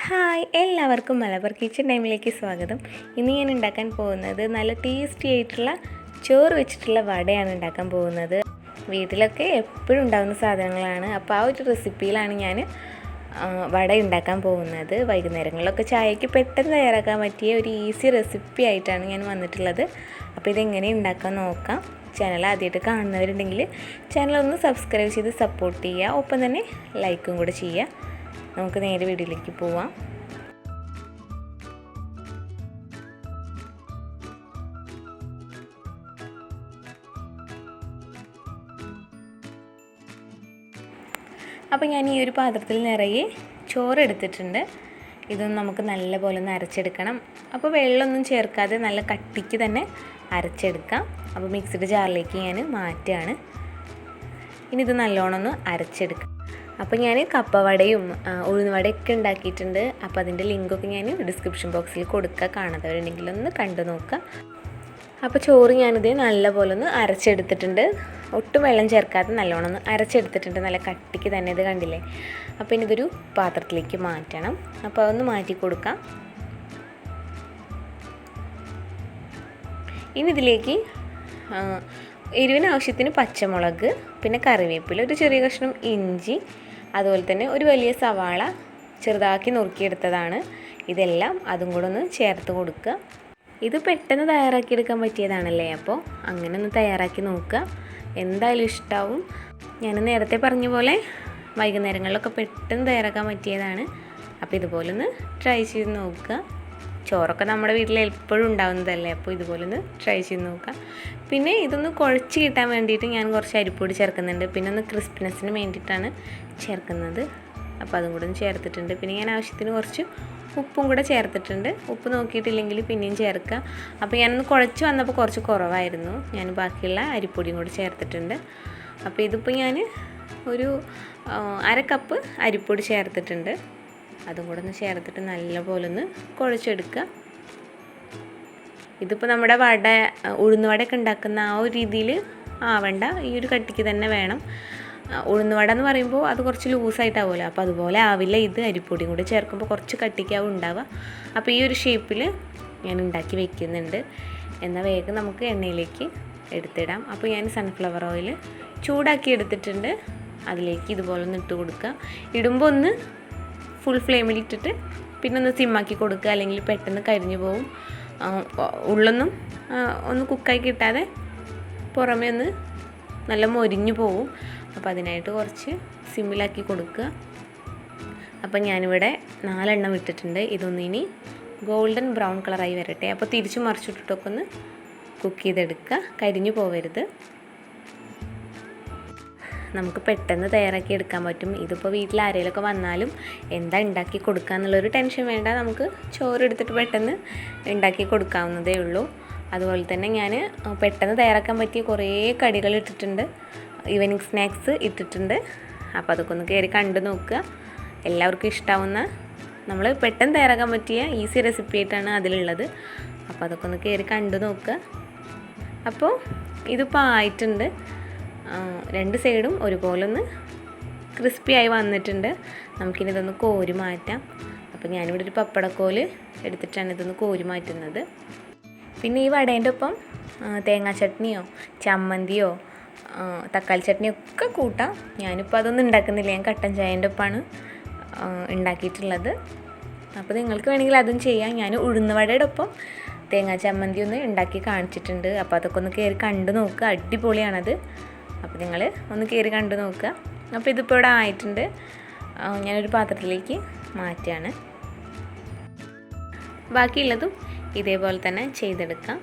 Hi, എല്ലാവർക്കും Malabar kitchen ടൈമിലേക്ക് സ്വാഗതം. ഇന്ന് ഞാൻ ഉണ്ടാക്കാൻ പോകുന്നത് നല്ല ടേസ്റ്റി ആയിട്ടുള്ള ചോറ് വെച്ചിട്ടുള്ള വടയാണ് ഉണ്ടാക്കാൻ പോകുന്നത്. വീട്ടിലൊക്കെ എപ്പോഴും ഉണ്ടാകുന്ന സാധനങ്ങളാണ്. അപ്പോൾ ആ ഒരു റെസിപ്പിയിലാണ് ഞാൻ വട ഉണ്ടാക്കാൻ പോകുന്നത്. വൈകുന്നേരങ്ങളിലൊക്കെ ചായക്ക് പെട്ടെന്ന് തയ്യാറാക്കാൻ പറ്റിയ ഒരു ഈസി റെസിപ്പി ആയിട്ടാണ് ഞാൻ വന്നിട്ടുള്ളത്. അപ്പോൾ ഇതെങ്ങനെ ഉണ്ടാക്കാൻ നോക്കാം. ചാനൽ ആദ്യമായിട്ട് കാണുന്നവരുണ്ടെങ്കിൽ ചാനലൊന്ന് സബ്സ്ക്രൈബ് ചെയ്ത് സപ്പോർട്ട് ചെയ്യുക. ഒപ്പം തന്നെ ലൈക്കും കൂടെ ചെയ്യുക. നമുക്ക് നേരെ വീഡിയോയിലേക്ക് പോവാം. അപ്പോൾ ഞാൻ ഈ ഒരു പാത്രത്തിൽ നിറയെ ചോറ് എടുത്തിട്ടുണ്ട്. ഇതൊന്ന് നമുക്ക് നല്ലപോലെ ഒന്ന് അരച്ചെടുക്കണം. അപ്പോൾ വെള്ളമൊന്നും ചേർക്കാതെ നല്ല കട്ടിക്ക് തന്നെ അരച്ചെടുക്കാം. അപ്പോൾ മിക്സിയുടെ ജാറിലേക്ക് ഞാൻ മാറ്റുകയാണ്. ഇനി ഇത് നല്ലോണം ഒന്ന് അരച്ചെടുക്കാം. അപ്പോൾ ഞാൻ കപ്പവടയും ഉഴുന്നുവടയൊക്കെ ഉണ്ടാക്കിയിട്ടുണ്ട്. അപ്പോൾ അതിൻ്റെ ലിങ്കൊക്കെ ഞാൻ ഡിസ്ക്രിപ്ഷൻ ബോക്സിൽ കൊടുക്കുക. കാണാത്തവരുണ്ടെങ്കിൽ ഒന്ന് കണ്ടു നോക്കുക. അപ്പോൾ ചോറ് ഞാനിത് നല്ലപോലെ ഒന്ന് അരച്ചെടുത്തിട്ടുണ്ട്. ഒട്ടും വെള്ളം ചേർക്കാതെ നല്ലോണം ഒന്ന് അരച്ചെടുത്തിട്ടുണ്ട്. നല്ല കട്ടിക്ക് തന്നെ ഇത് കണ്ടില്ലേ. അപ്പോൾ ഇനി ഇതൊരു പാത്രത്തിലേക്ക് മാറ്റണം. അപ്പോൾ അതൊന്ന് മാറ്റി കൊടുക്കാം. ഇനി ഇതിലേക്ക് എരിവിന് ആവശ്യത്തിന് പച്ചമുളക്, പിന്നെ കറിവേപ്പില, ഒരു ചെറിയ കഷ്ണം ഇഞ്ചി, അതുപോലെ തന്നെ ഒരു വലിയ സവാള ചെറുതാക്കി നുറുക്കിയെടുത്തതാണ്. ഇതെല്ലാം അതും കൂടെ ഒന്ന് ചേർത്ത് കൊടുക്കുക. ഇത് പെട്ടെന്ന് തയ്യാറാക്കിയെടുക്കാൻ പറ്റിയതാണല്ലേ. അപ്പോൾ അങ്ങനെ ഒന്ന് തയ്യാറാക്കി നോക്കുക. എന്തായാലും ഇഷ്ടമാവും. ഞാൻ നേരത്തെ പറഞ്ഞ പോലെ വൈകുന്നേരങ്ങളിലൊക്കെ പെട്ടെന്ന് തയ്യാറാക്കാൻ പറ്റിയതാണ്. അപ്പോൾ ഇതുപോലെ ഒന്ന് ട്രൈ ചെയ്ത് നോക്കുക. ചോറൊക്കെ നമ്മുടെ വീട്ടിൽ എപ്പോഴും ഉണ്ടാകുന്നതല്ലേ. അപ്പോൾ ഇതുപോലൊന്ന് ട്രൈ ചെയ്ത് നോക്കാം. പിന്നെ ഇതൊന്ന് കുഴച്ച് കിട്ടാൻ വേണ്ടിയിട്ട് ഞാൻ കുറച്ച് അരിപ്പൊടി ചേർക്കുന്നുണ്ട്. പിന്നെ ഒന്ന് ക്രിസ്പിനെസ്സിന് വേണ്ടിയിട്ടാണ് ചേർക്കുന്നത്. അപ്പോൾ അതും കൂടെ ഒന്ന് ചേർത്തിട്ടുണ്ട്. പിന്നെ ഞാൻ ആവശ്യത്തിന് കുറച്ച് ഉപ്പും കൂടെ ചേർത്തിട്ടുണ്ട്. ഉപ്പ് നോക്കിയിട്ടില്ലെങ്കിൽ പിന്നെയും ചേർക്കുക. അപ്പോൾ ഞാനൊന്ന് കുഴച്ച് വന്നപ്പോൾ കുറച്ച് കുറവായിരുന്നു. ഞാൻ ബാക്കിയുള്ള അരിപ്പൊടിയും കൂടെ ചേർത്തിട്ടുണ്ട്. അപ്പോൾ ഇതിപ്പോൾ ഞാൻ ഒരു 1/2 കപ്പ് അരിപ്പൊടി ചേർത്തിട്ടുണ്ട്. അതും കൂടെ ഒന്ന് ചേർത്തിട്ട് നല്ലപോലെ ഒന്ന് കുഴച്ചെടുക്കുക. ഇതിപ്പോൾ നമ്മുടെ ഉഴുന്നുവടയൊക്കെ ഉണ്ടാക്കുന്ന ആ ഒരു രീതിയിൽ ആവണ്ട. ഈ ഒരു കട്ടിക്ക് തന്നെ വേണം. ഉഴുന്നുവട എന്ന് പറയുമ്പോൾ അത് കുറച്ച് ലൂസായിട്ടാവുമല്ലോ. അപ്പോൾ അതുപോലെ ആവില്ല. ഇത് അരിപ്പൊടിയും കൂടി ചേർക്കുമ്പോൾ കുറച്ച് കട്ടിക്കാവും ഉണ്ടാവുക. അപ്പോൾ ഈ ഒരു ഷേപ്പിൽ ഞാൻ ഉണ്ടാക്കി വെക്കുന്നുണ്ട്. എന്നാൽ വേഗം നമുക്ക് എണ്ണയിലേക്ക് എടുത്തിടാം. അപ്പോൾ ഞാൻ സൺഫ്ലവർ ഓയിൽ ചൂടാക്കി എടുത്തിട്ടുണ്ട്. അതിലേക്ക് ഇതുപോലെ ഒന്ന് ഇട്ട് കൊടുക്കുക. ഇടുമ്പോൾ ഒന്ന് ഫുൾ ഫ്ലെയിമിലിട്ടിട്ട് പിന്നെ ഒന്ന് സിമ്മാക്കി കൊടുക്കുക. അല്ലെങ്കിൽ പെട്ടെന്ന് കരിഞ്ഞു പോവും. ഉള്ളൊന്നും ഒന്ന് കുക്കായി കിട്ടാതെ പുറമേ ഒന്ന് നല്ല മൊരിഞ്ഞു പോവും. അപ്പോൾ അതിനായിട്ട് കുറച്ച് സിമ്മിലാക്കി കൊടുക്കുക. അപ്പോൾ ഞാനിവിടെ 4 എണ്ണം ഇട്ടിട്ടുണ്ട്. ഇതൊന്ന് ഇനി ഗോൾഡൻ ബ്രൗൺ കളറായി വരട്ടെ. അപ്പോൾ തിരിച്ച് മറിച്ചിട്ടിട്ടൊക്കെ ഒന്ന് കുക്ക് ചെയ്തെടുക്കുക. കരിഞ്ഞു പോവരുത്. നമുക്ക് പെട്ടെന്ന് തയ്യാറാക്കി എടുക്കാൻ പറ്റും. ഇതിപ്പോൾ വീട്ടിൽ ആരെങ്കിലുമൊക്കെ വന്നാലും എന്താ ഉണ്ടാക്കി കൊടുക്കുക എന്നുള്ളൊരു ടെൻഷൻ വേണ്ട. നമുക്ക് ചോറ് എടുത്തിട്ട് പെട്ടെന്ന് ഉണ്ടാക്കി കൊടുക്കാവുന്നതേ ഉള്ളൂ. അതുപോലെ തന്നെ ഞാൻ പെട്ടെന്ന് തയ്യാറാക്കാൻ പറ്റിയ കുറേ കടികൾ ഇട്ടിട്ടുണ്ട്. ഈവനിങ് സ്നാക്സ് ഇട്ടിട്ടുണ്ട്. അപ്പോൾ അതൊക്കെ ഒന്ന് കയറി കണ്ടു നോക്കുക. എല്ലാവർക്കും ഇഷ്ടാവുന്ന നമ്മൾ പെട്ടെന്ന് തയ്യാറാക്കാൻ പറ്റിയ ഈസി റെസിപ്പി ആയിട്ടാണ് അതിലുള്ളത്. അപ്പോൾ അതൊക്കെ ഒന്ന് കയറി കണ്ടു നോക്കുക. അപ്പോൾ ഇതിപ്പോൾ ആയിട്ടുണ്ട്. 2 സൈഡും ഒരുപോലെ ഒന്ന് ക്രിസ്പിയായി വന്നിട്ടുണ്ട്. നമുക്കിനി ഇതൊന്ന് കോരി മാറ്റാം. അപ്പോൾ ഞാനിവിടെ ഒരു പപ്പടക്കോല് എടുത്തിട്ടാണ് ഇതൊന്ന് കോരി മാറ്റുന്നത്. പിന്നെ ഈ വടേൻ്റെ ഒപ്പം തേങ്ങാ ചട്നിയോ ചമ്മന്തിയോ തക്കാളി ചട്നിയോ ഒക്കെ കൂട്ടാം. ഞാനിപ്പോൾ അതൊന്നും ഉണ്ടാക്കുന്നില്ല. ഞാൻ കട്ടൻ ചായൻ്റെ ഒപ്പമാണ് ഉണ്ടാക്കിയിട്ടുള്ളത്. അപ്പോൾ നിങ്ങൾക്ക് വേണമെങ്കിൽ അതും ചെയ്യാം. ഞാൻ ഉഴുന്നുവടയുടെ ഒപ്പം തേങ്ങാ ചമ്മന്തി ഒന്ന് ഉണ്ടാക്കി കാണിച്ചിട്ടുണ്ട്. അപ്പോൾ അതൊക്കെ ഒന്ന് കയറി കണ്ടു നോക്കുക. അടിപൊളിയാണത്. അപ്പോൾ നിങ്ങൾ ഒന്ന് കയറി കണ്ടു നോക്കുക. അപ്പോൾ ഇതിപ്പോൾ ഇവിടെ ആയിട്ടുണ്ട്. ഞാനൊരു പാത്രത്തിലേക്ക് മാറ്റുകയാണ്. ബാക്കിയുള്ളതും ഇതേപോലെ തന്നെ ചെയ്തെടുക്കാം.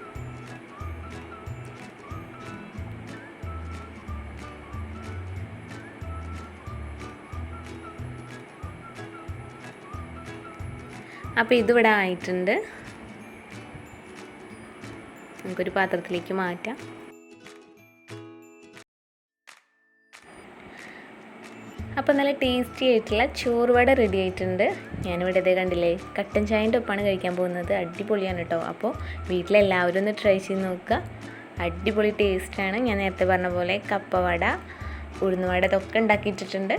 അപ്പോൾ ഇതിവിടെ ആയിട്ടുണ്ട്. നമുക്കൊരു പാത്രത്തിലേക്ക് മാറ്റാം. അപ്പോൾ നല്ല ടേസ്റ്റി ആയിട്ടുള്ള ചോറുവട റെഡി ആയിട്ടുണ്ട്. ഞാനിവിടെ ഇതേ കണ്ടില്ലേ, കട്ടൻ ചായൻ്റെ ഒപ്പമാണ് കഴിക്കാൻ പോകുന്നത്. അടിപൊളിയാണ് കേട്ടോ. അപ്പോൾ വീട്ടിലെല്ലാവരും ഒന്ന് ട്രൈ ചെയ്ത് നോക്കുക. അടിപൊളി ടേസ്റ്റാണ്. ഞാൻ നേരത്തെ പറഞ്ഞ പോലെ കപ്പവട, ഉഴുന്നുവട ഇതൊക്കെ ഉണ്ടാക്കിയിട്ടിട്ടുണ്ട്.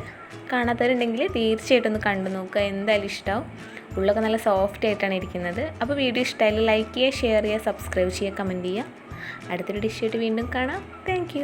കാണാത്തവരുണ്ടെങ്കിൽ തീർച്ചയായിട്ടും ഒന്ന് കണ്ടു നോക്കുക. എന്തായാലും ഇഷ്ടമാവും. ഉള്ളൊക്കെ നല്ല സോഫ്റ്റ് ആയിട്ടാണ് ഇരിക്കുന്നത്. അപ്പോൾ വീഡിയോ ഇഷ്ടമായാലും ലൈക്ക് ചെയ്യുക, ഷെയർ ചെയ്യുക, സബ്സ്ക്രൈബ് ചെയ്യുക, കമൻറ്റ് ചെയ്യുക. അടുത്തൊരു ഡിഷായിട്ട് വീണ്ടും കാണാം. താങ്ക്